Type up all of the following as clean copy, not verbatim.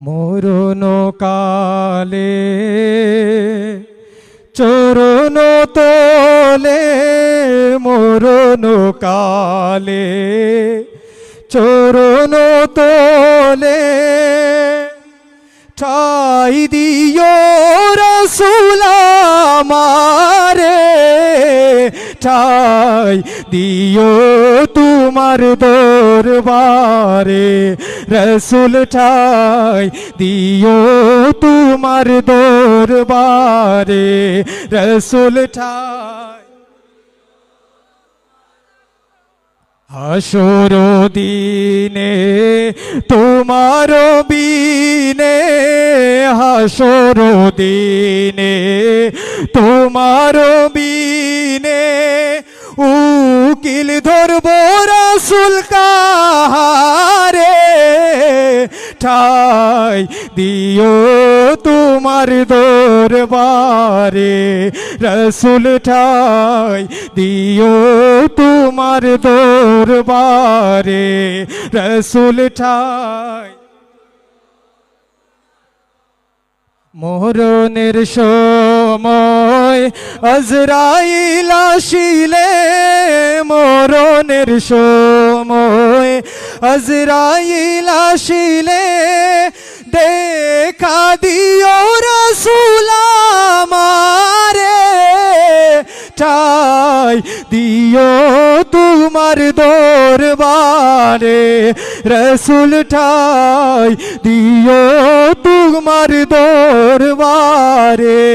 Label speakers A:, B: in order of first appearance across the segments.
A: মরণ কালে চরণ তোলে, মরণ কালে চরণ তোলে, ঠাই দিও রাসূল আমারে, ঠাই দিও তোমার দরবারে, রসুল ঠাই দিও তোমার দরবারে, রসুল ঠাই। হাসর দিনে তোমার বিনে, হাসর দিনে তোমার বিনে, উকিল ধরব রাসূল কাহারে, ঠাই দিও তোমার দরবারে, রসুল ঠাই দিও তোমার দরবারে, রসুল ঠাই। মরণের সময় আজরাইল আসিলে, মরণের সময় আজরাইল আসিলে, দেখা দিও রাসূল আমারে, ঠাই দিও তোমার দরবারে, রসুল ঠাই দিও তোমার দরবারে।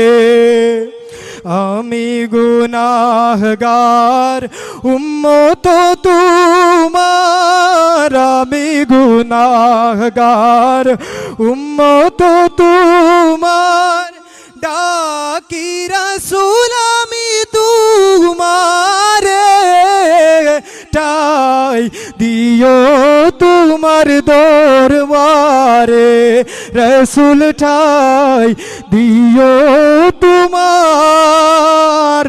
A: আমি গুনাহগার উম্মত তোমার, আমি গুনাহগার উম্মত তোমার, ডাকি রাসূল আমি তোমারে, ঠাই দিও তোমার দরবারে, রসুল ঠাই দিও তোমার